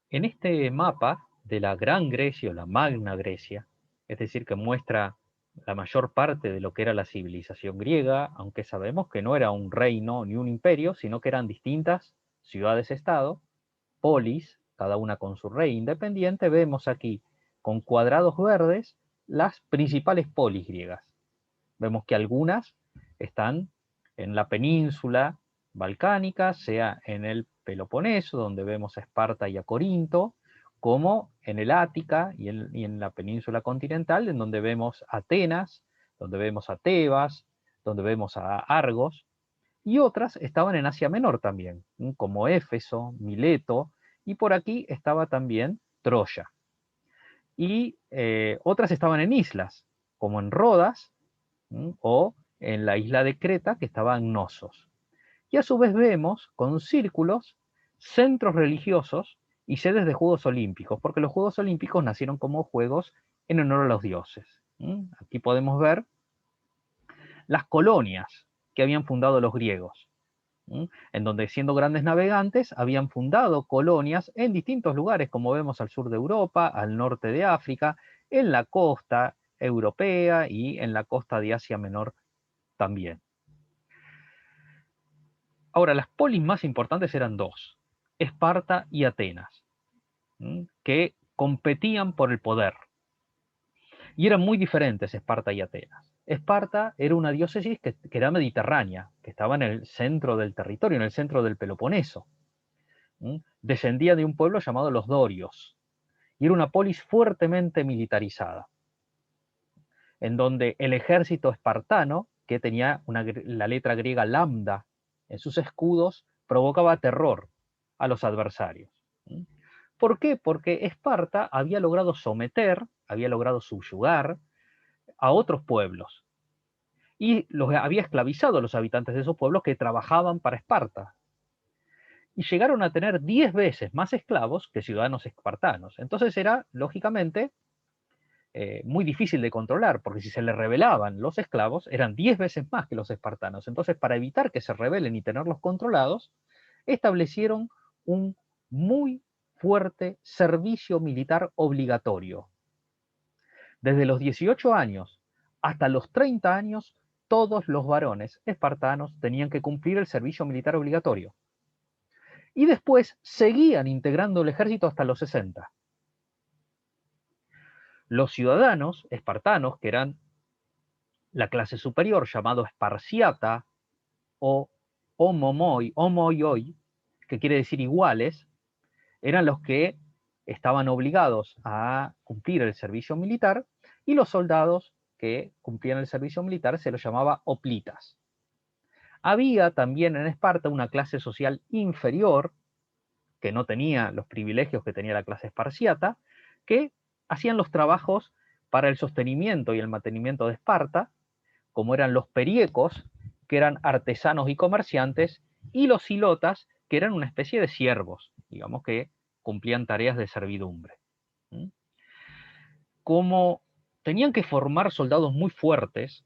En este mapa de la Gran Grecia o la Magna Grecia, es decir, que muestra la mayor parte de lo que era la civilización griega, aunque sabemos que no era un reino ni un imperio, sino que eran distintas ciudades-estado, polis, cada una con su rey independiente, vemos aquí con cuadrados verdes las principales polis griegas. Vemos que algunas están en la península balcánica, sea en el Peloponeso, donde vemos a Esparta y a Corinto, como en el Ática y en la península continental, en donde vemos a Atenas, donde vemos a Tebas, donde vemos a Argos, y otras estaban en Asia Menor también, como Éfeso, Mileto, y por aquí estaba también Troya. Y otras estaban en islas, como en Rodas, o en la isla de Creta, que estaban Gnosos. Y a su vez vemos con círculos centros religiosos y sedes de Juegos Olímpicos, porque los Juegos Olímpicos nacieron como juegos en honor a los dioses. Aquí podemos ver las colonias que habían fundado los griegos, en donde siendo grandes navegantes habían fundado colonias en distintos lugares, como vemos al sur de Europa, al norte de África, en la costa europea y en la costa de Asia Menor también. Ahora, las polis más importantes eran dos, Esparta y Atenas, que competían por el poder. Y eran muy diferentes Esparta y Atenas. Esparta era una diócesis que era mediterránea, que estaba en el centro del territorio, en el centro del Peloponeso. Descendía de un pueblo llamado los Dorios, y era una polis fuertemente militarizada, en donde el ejército espartano, que tenía la letra griega lambda en sus escudos, provocaba terror a los adversarios. ¿Por qué? Porque Esparta había logrado someter, había logrado subyugar a otros pueblos y los había esclavizado a los habitantes de esos pueblos que trabajaban para Esparta. Y llegaron a tener 10 veces más esclavos que ciudadanos espartanos. Entonces era, lógicamente, muy difícil de controlar, porque si se le rebelaban los esclavos, eran 10 veces más que los espartanos. Entonces, para evitar que se rebelen y tenerlos controlados, establecieron un muy fuerte servicio militar obligatorio. Desde los 18 años hasta los 30 años, todos los varones espartanos tenían que cumplir el servicio militar obligatorio. Y después seguían integrando el ejército hasta los 60. Los ciudadanos espartanos, que eran la clase superior, llamado esparciata o homoioi, que quiere decir iguales, eran los que estaban obligados a cumplir el servicio militar, y los soldados que cumplían el servicio militar se los llamaba hoplitas. Había también en Esparta una clase social inferior, que no tenía los privilegios que tenía la clase esparciata, que hacían los trabajos para el sostenimiento y el mantenimiento de Esparta, como eran los periecos, que eran artesanos y comerciantes, y los silotas, que eran una especie de siervos, digamos que cumplían tareas de servidumbre. Como tenían que formar soldados muy fuertes,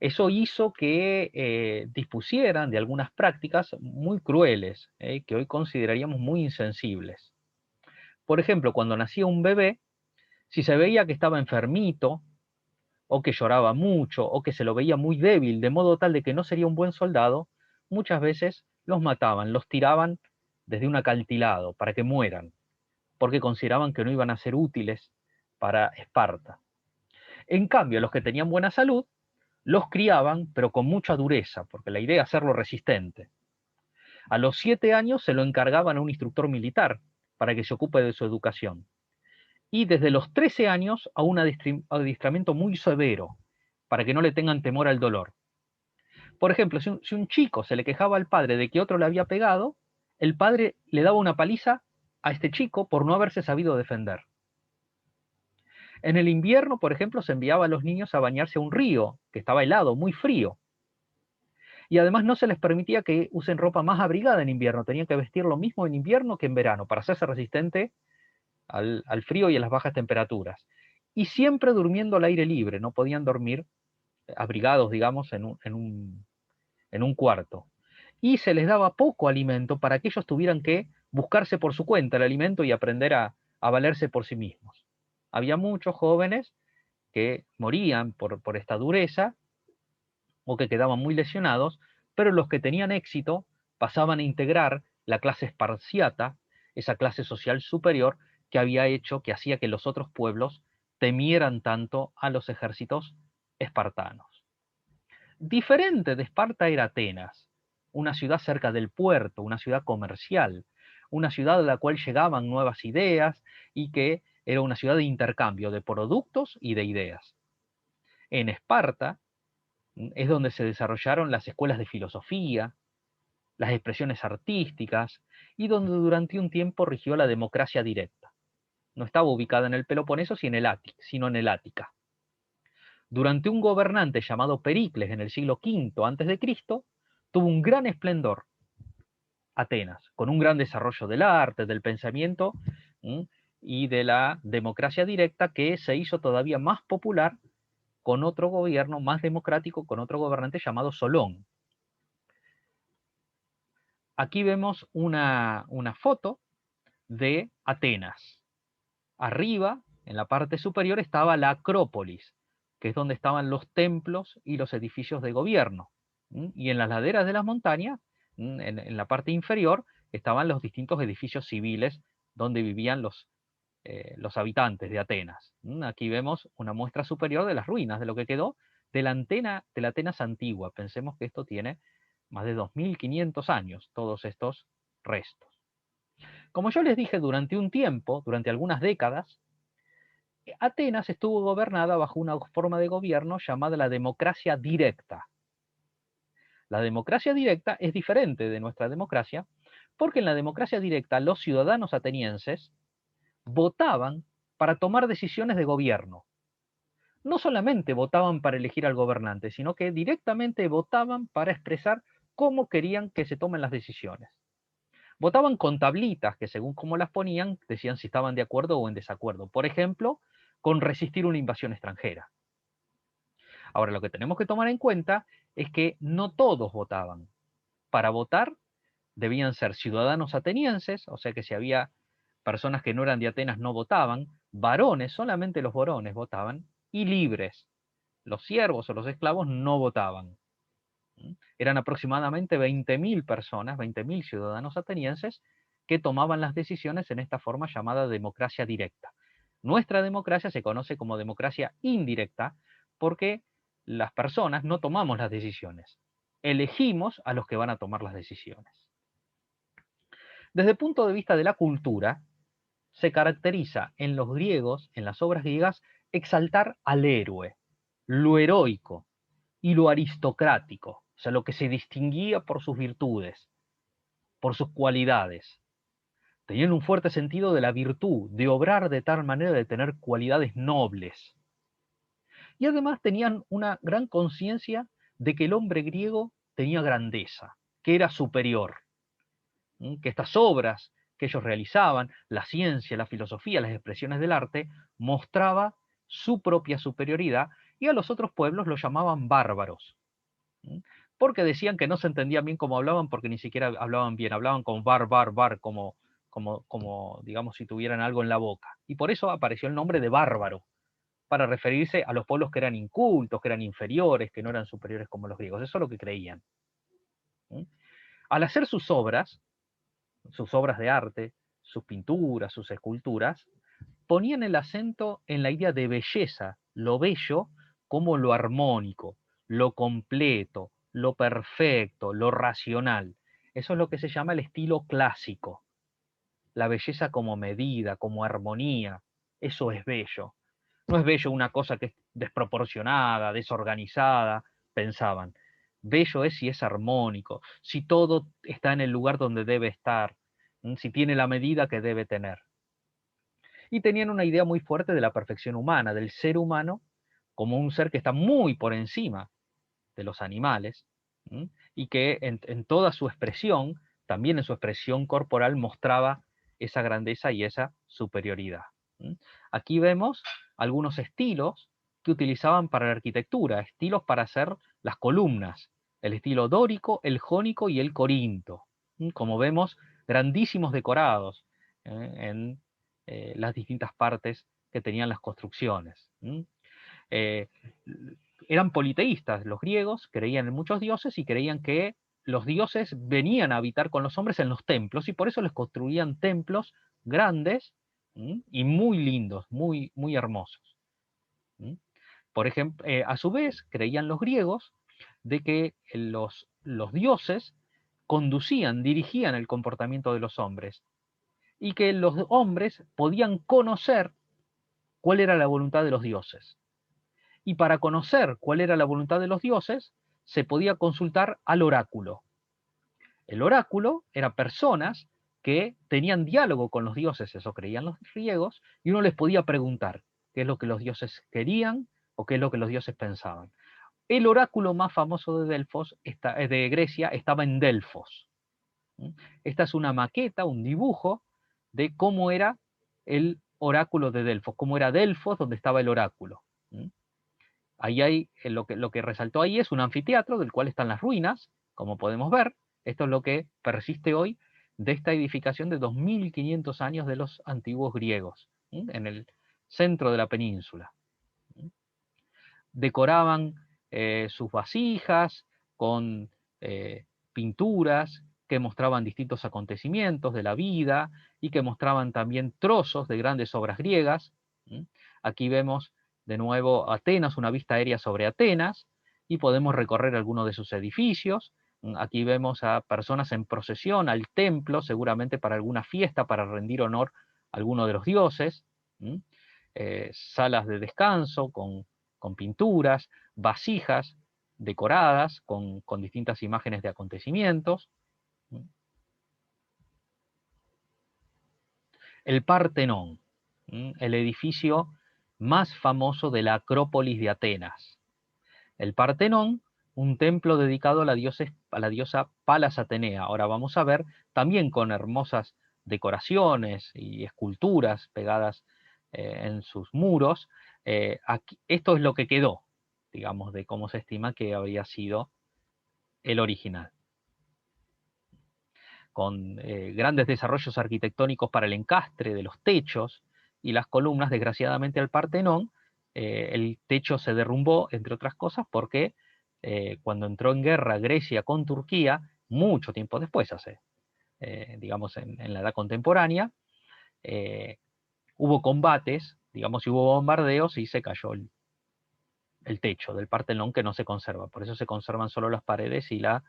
eso hizo que dispusieran de algunas prácticas muy crueles, que hoy consideraríamos muy insensibles. Por ejemplo, cuando nacía un bebé, si se veía que estaba enfermito, o que lloraba mucho, o que se lo veía muy débil, de modo tal de que no sería un buen soldado, muchas veces los mataban, los tiraban desde un acantilado para que mueran, porque consideraban que no iban a ser útiles para Esparta. En cambio, los que tenían buena salud, los criaban, pero con mucha dureza, porque la idea es hacerlo resistente. A los 7 años se lo encargaban a un instructor militar para que se ocupe de su educación. Y desde los 13 años a un adiestramiento muy severo, para que no le tengan temor al dolor. Por ejemplo, si un chico se le quejaba al padre de que otro le había pegado, el padre le daba una paliza a este chico por no haberse sabido defender. En el invierno, por ejemplo, se enviaba a los niños a bañarse a un río, que estaba helado, muy frío. Y además no se les permitía que usen ropa más abrigada en invierno, tenían que vestir lo mismo en invierno que en verano, para hacerse resistente al frío y a las bajas temperaturas. Y siempre durmiendo al aire libre, no podían dormir abrigados, digamos, en un cuarto. Y se les daba poco alimento para que ellos tuvieran que buscarse por su cuenta el alimento y aprender a valerse por sí mismos. Había muchos jóvenes que morían por esta dureza o que quedaban muy lesionados, pero los que tenían éxito pasaban a integrar la clase esparciata, esa clase social superior que había hecho, que hacía que los otros pueblos temieran tanto a los ejércitos espartanos. Diferente de Esparta era Atenas, una ciudad cerca del puerto, una ciudad comercial, una ciudad a la cual llegaban nuevas ideas y que era una ciudad de intercambio de productos y de ideas. En Esparta es donde se desarrollaron las escuelas de filosofía, las expresiones artísticas y donde durante un tiempo rigió la democracia directa. No estaba ubicada en el Peloponeso sino en el Ática. Durante un gobernante llamado Pericles en el siglo V a.C., tuvo un gran esplendor Atenas, con un gran desarrollo del arte, del pensamiento y de la democracia directa que se hizo todavía más popular con otro gobierno más democrático, con otro gobernante llamado Solón. Aquí vemos una foto de Atenas. Arriba, en la parte superior, estaba la Acrópolis, que es donde estaban los templos y los edificios de gobierno. Y en las laderas de las montañas, en la parte inferior, estaban los distintos edificios civiles donde vivían los habitantes de Atenas. Aquí vemos una muestra superior de las ruinas, de lo que quedó de la Atenas antigua. Pensemos que esto tiene más de 2500 años, todos estos restos. Como yo les dije, durante un tiempo, durante algunas décadas, Atenas estuvo gobernada bajo una forma de gobierno llamada la democracia directa. La democracia directa es diferente de nuestra democracia, porque en la democracia directa los ciudadanos atenienses votaban para tomar decisiones de gobierno. No solamente votaban para elegir al gobernante, sino que directamente votaban para expresar cómo querían que se tomen las decisiones. Votaban con tablitas que según cómo las ponían, decían si estaban de acuerdo o en desacuerdo. Por ejemplo, con resistir una invasión extranjera. Ahora, lo que tenemos que tomar en cuenta es que no todos votaban. Para votar debían ser ciudadanos atenienses, o sea que si había personas que no eran de Atenas no votaban, varones, solamente los varones votaban, y libres. Los siervos o los esclavos no votaban. Eran aproximadamente 20.000 personas, 20.000 ciudadanos atenienses que tomaban las decisiones en esta forma llamada democracia directa. Nuestra democracia se conoce como democracia indirecta porque las personas no tomamos las decisiones, elegimos a los que van a tomar las decisiones. Desde el punto de vista de la cultura, se caracteriza en los griegos, en las obras griegas, exaltar al héroe, lo heroico y lo aristocrático, o sea, lo que se distinguía por sus virtudes, por sus cualidades. Tenían un fuerte sentido de la virtud, de obrar de tal manera de tener cualidades nobles. Y además tenían una gran conciencia de que el hombre griego tenía grandeza, que era superior, que estas obras que ellos realizaban, la ciencia, la filosofía, las expresiones del arte, mostraba su propia superioridad y a los otros pueblos los llamaban bárbaros, porque decían que no se entendían bien cómo hablaban porque ni siquiera hablaban bien, hablaban con bar, como digamos si tuvieran algo en la boca. Y por eso apareció el nombre de bárbaro, para referirse a los pueblos que eran incultos, que eran inferiores, que no eran superiores como los griegos. Eso es lo que creían. Al hacer sus obras de arte, sus pinturas, sus esculturas, ponían el acento en la idea de belleza, lo bello como lo armónico, lo completo, lo perfecto, lo racional. Eso es lo que se llama el estilo clásico. La belleza como medida, como armonía, eso es bello. No es bello una cosa que es desproporcionada, desorganizada, pensaban. Bello es si es armónico, si todo está en el lugar donde debe estar, si tiene la medida que debe tener. Y tenían una idea muy fuerte de la perfección humana, del ser humano como un ser que está muy por encima de los animales, y que en toda su expresión, también en su expresión corporal, mostraba esa grandeza y esa superioridad. Aquí vemos algunos estilos que utilizaban para la arquitectura, estilos para hacer las columnas, el estilo dórico, el jónico y el corinto. Como vemos, grandísimos decorados en las distintas partes que tenían las construcciones. Eran politeístas los griegos, creían en muchos dioses y creían que los dioses venían a habitar con los hombres en los templos, y por eso les construían templos grandes y muy lindos, muy, muy hermosos. Por ejemplo, a su vez, creían los griegos de que los dioses conducían, dirigían el comportamiento de los hombres, y que los hombres podían conocer cuál era la voluntad de los dioses. Y para conocer cuál era la voluntad de los dioses, se podía consultar al oráculo. El oráculo era personas que tenían diálogo con los dioses, eso creían los griegos, y uno les podía preguntar qué es lo que los dioses querían o qué es lo que los dioses pensaban. El oráculo más famoso de Delfos, de Grecia, estaba en Delfos. Esta es una maqueta, un dibujo de cómo era el oráculo de Delfos, cómo era Delfos donde estaba el oráculo. Ahí hay, lo que resaltó ahí es un anfiteatro del cual están las ruinas, como podemos ver. Esto es lo que persiste hoy de esta edificación de 2500 años de los antiguos griegos, en el centro de la península. Decoraban sus vasijas con pinturas que mostraban distintos acontecimientos de la vida y que mostraban también trozos de grandes obras griegas. Aquí vemos de nuevo Atenas, una vista aérea sobre Atenas, y podemos recorrer algunos de sus edificios. Aquí vemos a personas en procesión al templo, seguramente para alguna fiesta, para rendir honor a alguno de los dioses. Salas de descanso con pinturas, vasijas decoradas con distintas imágenes de acontecimientos. El Partenón, el edificio más famoso de la Acrópolis de Atenas. El Partenón, un templo dedicado a la diosa Palas Atenea. Ahora vamos a ver, también con hermosas decoraciones y esculturas pegadas en sus muros. Esto es lo que quedó, digamos, de cómo se estima que habría sido el original. Con grandes desarrollos arquitectónicos para el encastre de los techos y las columnas. Desgraciadamente al Partenón, el techo se derrumbó, entre otras cosas, porque cuando entró en guerra Grecia con Turquía, mucho tiempo después, digamos en la edad contemporánea, hubo combates, digamos, y hubo bombardeos y se cayó el techo del Partenón, que no se conserva. Por eso se conservan solo las paredes y las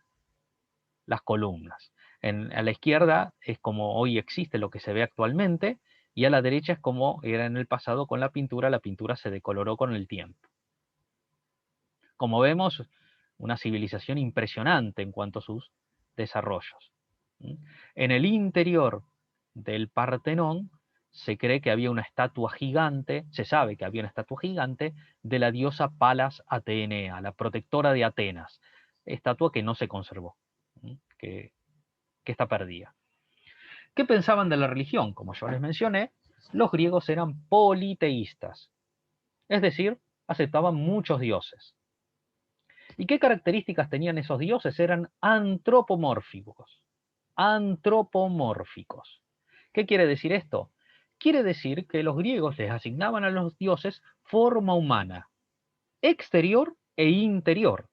columnas. A la izquierda es como hoy existe lo que se ve actualmente, y a la derecha es como era en el pasado con la pintura se decoloró con el tiempo. Como vemos, una civilización impresionante en cuanto a sus desarrollos. En el interior del Partenón se cree que había una estatua gigante, se sabe que había una estatua gigante de la diosa Palas Atenea, la protectora de Atenas, estatua que no se conservó, que está perdida. ¿Qué pensaban de la religión? Como yo les mencioné, los griegos eran politeístas, es decir, aceptaban muchos dioses. ¿Y qué características tenían esos dioses? Eran antropomórficos. Antropomórficos. ¿Qué quiere decir esto? Quiere decir que los griegos les asignaban a los dioses forma humana, exterior e interior.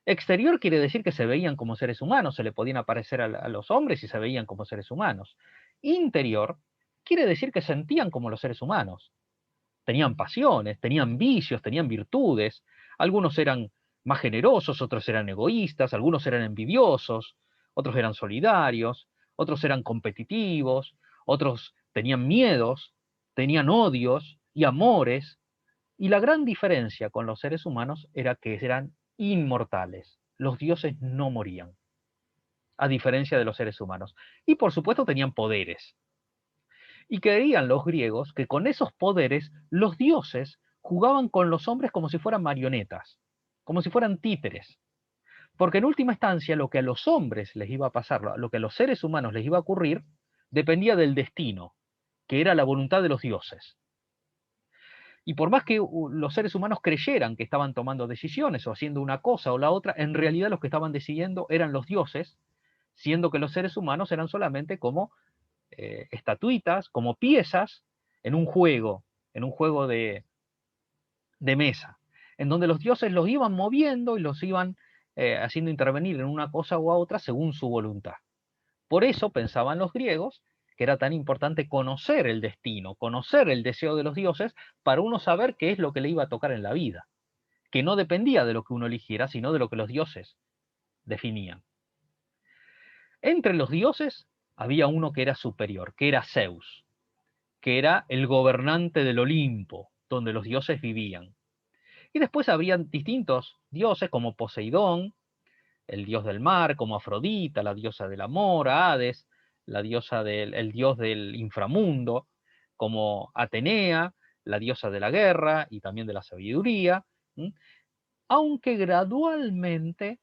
Exterior quiere decir que se veían como seres humanos, se le podían aparecer a los hombres y se veían como seres humanos. Interior quiere decir que sentían como los seres humanos. Tenían pasiones, tenían vicios, tenían virtudes. Algunos eran más generosos, otros eran egoístas, algunos eran envidiosos, otros eran solidarios, otros eran competitivos, otros tenían miedos, tenían odios y amores. Y la gran diferencia con los seres humanos era que eran inmortales. Los dioses no morían, a diferencia de los seres humanos. Y por supuesto tenían poderes. Y creían los griegos que con esos poderes los dioses jugaban con los hombres como si fueran marionetas, como si fueran títeres. Porque en última instancia lo que a los hombres les iba a pasar, lo que a los seres humanos les iba a ocurrir, dependía del destino, que era la voluntad de los dioses. Y por más que los seres humanos creyeran que estaban tomando decisiones o haciendo una cosa o la otra, en realidad los que estaban decidiendo eran los dioses, siendo que los seres humanos eran solamente como estatuitas, como piezas en un juego de mesa, en donde los dioses los iban moviendo y los iban haciendo intervenir en una cosa u otra según su voluntad. Por eso pensaban los griegos que era tan importante conocer el destino, conocer el deseo de los dioses, para uno saber qué es lo que le iba a tocar en la vida, que no dependía de lo que uno eligiera, sino de lo que los dioses definían. Entre los dioses había uno que era superior, que era Zeus, que era el gobernante del Olimpo, donde los dioses vivían. Y después habrían distintos dioses como Poseidón, el dios del mar, como Afrodita, la diosa del amor, Hades, el dios del inframundo, como Atenea, la diosa de la guerra y también de la sabiduría, aunque gradualmente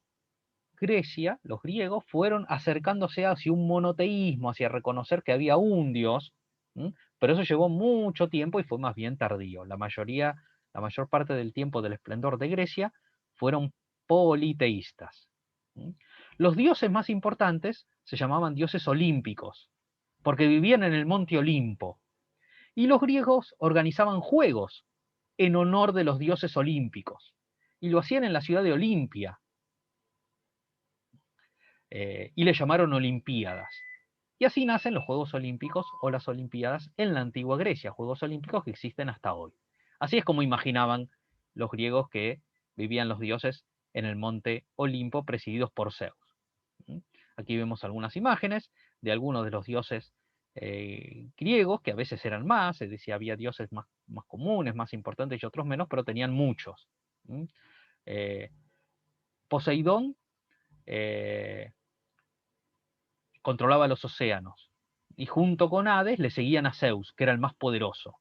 Grecia, los griegos, fueron acercándose hacia un monoteísmo, hacia reconocer que había un dios, pero eso llevó mucho tiempo y fue más bien tardío. La mayor parte del tiempo del esplendor de Grecia fueron politeístas. Los dioses más importantes se llamaban dioses olímpicos, porque vivían en el monte Olimpo, y los griegos organizaban juegos en honor de los dioses olímpicos, y lo hacían en la ciudad de Olimpia, y le llamaron Olimpíadas. Y así nacen los Juegos Olímpicos o las Olimpiadas en la antigua Grecia, Juegos Olímpicos que existen hasta hoy. Así es como imaginaban los griegos que vivían los dioses en el monte Olimpo presididos por Zeus. Aquí vemos algunas imágenes de algunos de los dioses griegos, que a veces eran más, es decir, había dioses más comunes, más importantes y otros menos, pero tenían muchos. Poseidón controlaba los océanos, y junto con Hades le seguían a Zeus, que era el más poderoso.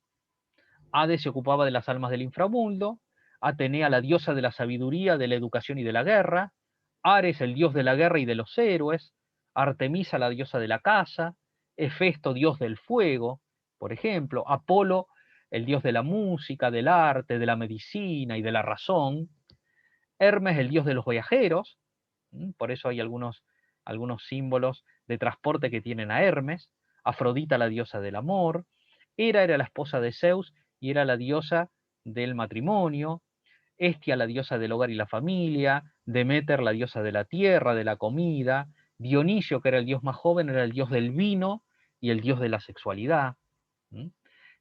Hades se ocupaba de las almas del inframundo, Atenea la diosa de la sabiduría, de la educación y de la guerra, Ares el dios de la guerra y de los héroes, Artemisa la diosa de la caza, Hefesto dios del fuego, por ejemplo, Apolo el dios de la música, del arte, de la medicina y de la razón, Hermes el dios de los viajeros, por eso hay algunos símbolos de transporte que tienen a Hermes, Afrodita la diosa del amor, Hera era la esposa de Zeus y era la diosa del matrimonio, Hestia la diosa del hogar y la familia, Deméter la diosa de la tierra, de la comida, Dionisio, que era el dios más joven, era el dios del vino y el dios de la sexualidad.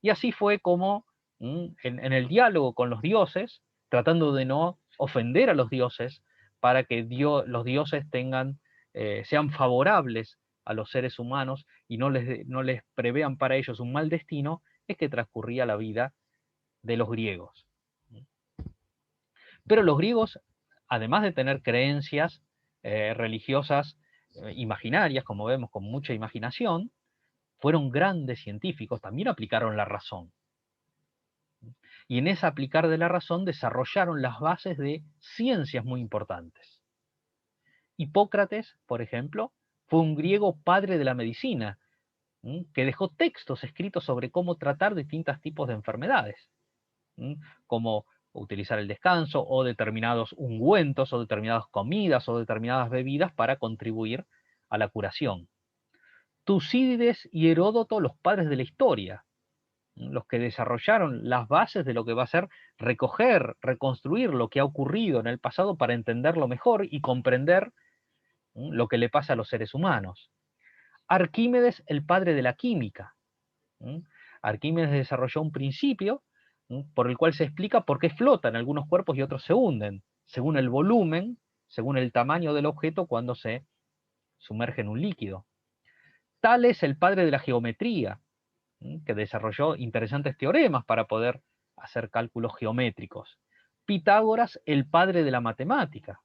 Y así fue como en el diálogo con los dioses, tratando de no ofender a los dioses, para que los dioses sean favorables a los seres humanos y no les prevean para ellos un mal destino, es que transcurría la vida de los griegos. Pero los griegos, además de tener creencias religiosas imaginarias, como vemos, con mucha imaginación, fueron grandes científicos, también aplicaron la razón. Y en ese aplicar de la razón desarrollaron las bases de ciencias muy importantes. Hipócrates, por ejemplo, fue un griego padre de la medicina, que dejó textos escritos sobre cómo tratar distintos tipos de enfermedades, como utilizar el descanso o determinados ungüentos o determinadas comidas o determinadas bebidas para contribuir a la curación. Tucídides y Heródoto, los padres de la historia, los que desarrollaron las bases de lo que va a ser recoger, reconstruir lo que ha ocurrido en el pasado para entenderlo mejor y comprender lo que le pasa a los seres humanos. Arquímedes, el padre de la química. Arquímedes desarrolló un principio por el cual se explica por qué flotan algunos cuerpos y otros se hunden, según el volumen, según el tamaño del objeto cuando se sumerge en un líquido. Tales, el padre de la geometría, que desarrolló interesantes teoremas para poder hacer cálculos geométricos. Pitágoras, el padre de la matemática,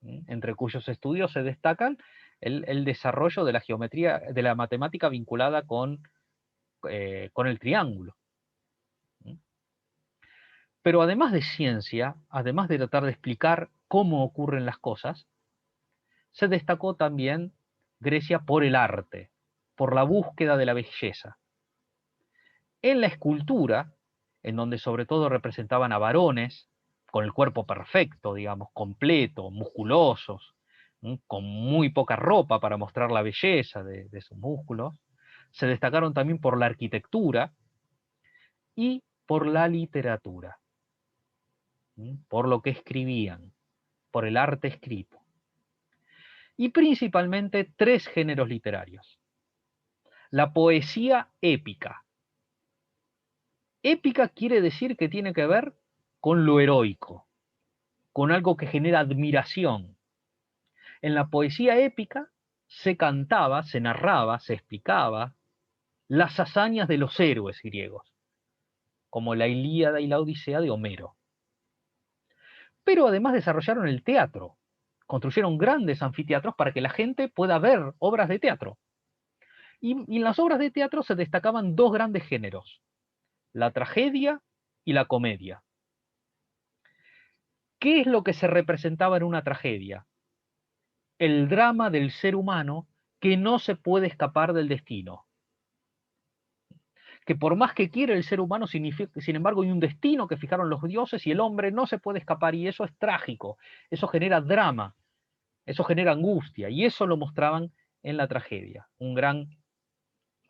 entre cuyos estudios se destacan el desarrollo de la geometría, de la matemática vinculada con el triángulo. Pero además de ciencia, además de tratar de explicar cómo ocurren las cosas, se destacó también Grecia por el arte, por la búsqueda de la belleza. En la escultura, en donde sobre todo representaban a varones, con el cuerpo perfecto, digamos, completo, musculosos, con muy poca ropa para mostrar la belleza de sus músculos. Se destacaron también por la arquitectura y por la literatura, por lo que escribían, por el arte escrito. Y principalmente tres géneros literarios. La poesía épica. Épica quiere decir que tiene que ver con lo heroico, con algo que genera admiración. En la poesía épica se cantaba, se narraba, se explicaba las hazañas de los héroes griegos, como la Ilíada y la Odisea de Homero. Pero además desarrollaron el teatro, construyeron grandes anfiteatros para que la gente pueda ver obras de teatro. Y en las obras de teatro se destacaban dos grandes géneros, la tragedia y la comedia. ¿Qué es lo que se representaba en una tragedia? El drama del ser humano que no se puede escapar del destino. Que por más que quiere el ser humano, sin embargo hay un destino que fijaron los dioses y el hombre no se puede escapar, y eso es trágico, eso genera drama, eso genera angustia, y eso lo mostraban en la tragedia. Un gran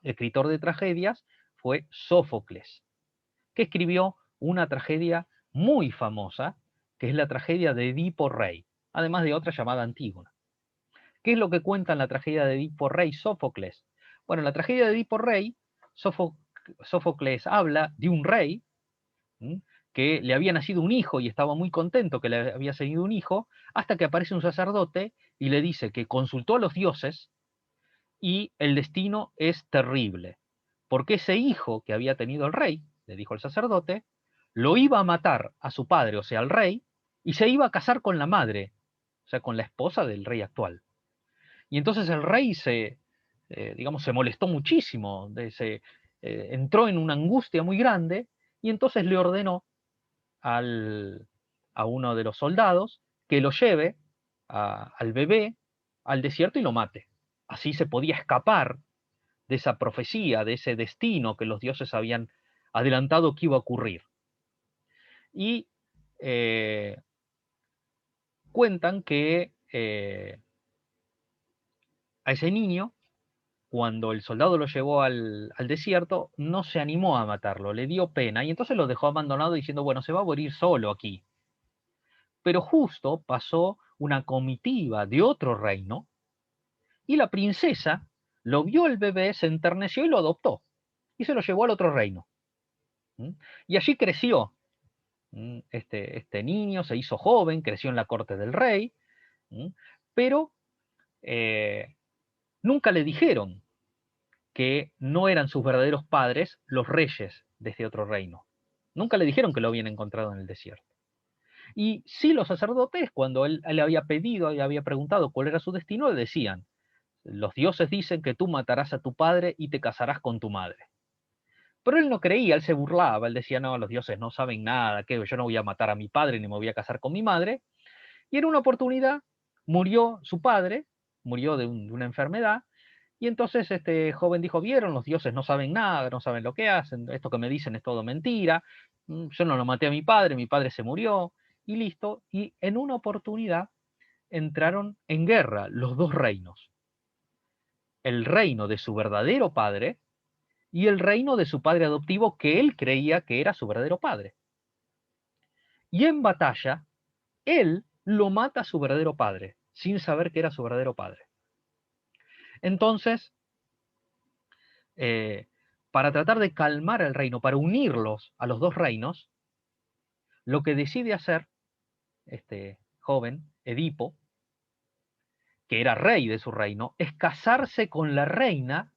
escritor de tragedias fue Sófocles, que escribió una tragedia muy famosa, que es la tragedia de Edipo Rey, además de otra llamada Antígona. ¿Qué es lo que cuenta en la tragedia de Edipo Rey Sófocles? Bueno, en la tragedia de Edipo Rey, Sófocles habla de un rey que le había nacido un hijo y estaba muy contento que le había seguido un hijo, hasta que aparece un sacerdote y le dice que consultó a los dioses y el destino es terrible, porque ese hijo que había tenido el rey, le dijo el sacerdote, lo iba a matar a su padre, o sea, al rey, y se iba a casar con la madre, o sea, con la esposa del rey actual. Y entonces el rey digamos, se molestó muchísimo, entró en una angustia muy grande, y entonces le ordenó a uno de los soldados que lo lleve al bebé al desierto y lo mate. Así se podía escapar de esa profecía, de ese destino que los dioses habían adelantado que iba a ocurrir. Y cuentan que a ese niño, cuando el soldado lo llevó al desierto, no se animó a matarlo, le dio pena y entonces lo dejó abandonado diciendo, bueno, se va a morir solo aquí. Pero justo pasó una comitiva de otro reino y la princesa lo vio el bebé, se enterneció y lo adoptó y se lo llevó al otro reino. Y allí creció. Este niño se hizo joven, creció en la corte del rey, pero nunca le dijeron que no eran sus verdaderos padres los reyes de este otro reino. Nunca le dijeron que lo habían encontrado en el desierto. Y sí, los sacerdotes, cuando él le había pedido y había preguntado cuál era su destino, le decían, los dioses dicen que tú matarás a tu padre y te casarás con tu madre. Pero él no creía, él se burlaba, él decía, no, los dioses no saben nada, que yo no voy a matar a mi padre ni me voy a casar con mi madre. Y en una oportunidad murió su padre, murió de una enfermedad, y entonces este joven dijo, vieron, los dioses no saben nada, no saben lo que hacen, esto que me dicen es todo mentira, yo no lo maté a mi padre se murió, y listo. Y en una oportunidad entraron en guerra los dos reinos, el reino de su verdadero padre y el reino de su padre adoptivo que él creía que era su verdadero padre. Y en batalla, él lo mata a su verdadero padre, sin saber que era su verdadero padre. Entonces, eh, para tratar de calmar el reino, para unirlos a los dos reinos, lo que decide hacer este joven, Edipo, que era rey de su reino, es casarse con la reina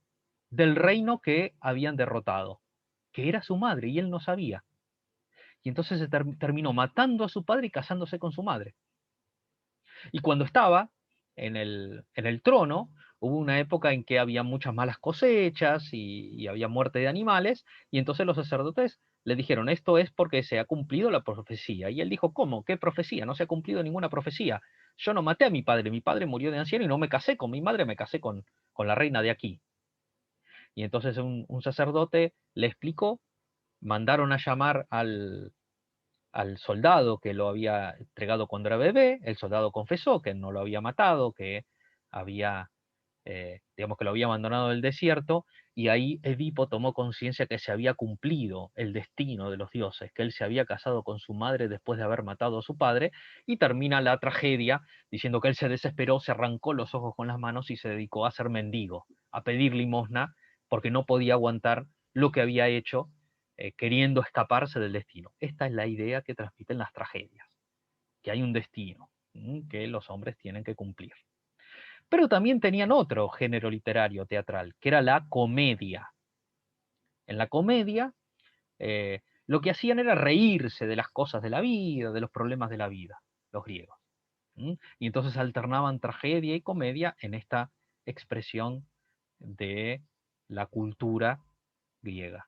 del reino que habían derrotado, que era su madre, y él no sabía. Y entonces se terminó matando a su padre y casándose con su madre. Y cuando estaba en el trono, hubo una época en que había muchas malas cosechas y había muerte de animales, y entonces los sacerdotes le dijeron, esto es porque se ha cumplido la profecía. Y él dijo, ¿cómo? ¿Qué profecía? No se ha cumplido ninguna profecía. Yo no maté a mi padre murió de anciano y no me casé con mi madre, me casé con la reina de aquí. Y entonces un sacerdote le explicó, mandaron a llamar al soldado que lo había entregado cuando era bebé. El soldado confesó que no lo había matado, que había, digamos que lo había abandonado en el desierto, y ahí Edipo tomó conciencia que se había cumplido el destino de los dioses, que él se había casado con su madre después de haber matado a su padre, y termina la tragedia diciendo que él se desesperó, se arrancó los ojos con las manos y se dedicó a ser mendigo, a pedir limosna, porque no podía aguantar lo que había hecho, queriendo escaparse del destino. Esta es la idea que transmiten las tragedias, que hay un destino, que los hombres tienen que cumplir. Pero también tenían otro género literario teatral, que era la comedia. En la comedia, lo que hacían era reírse de las cosas de la vida, de los problemas de la vida, los griegos. Y entonces alternaban tragedia y comedia en esta expresión de la cultura griega.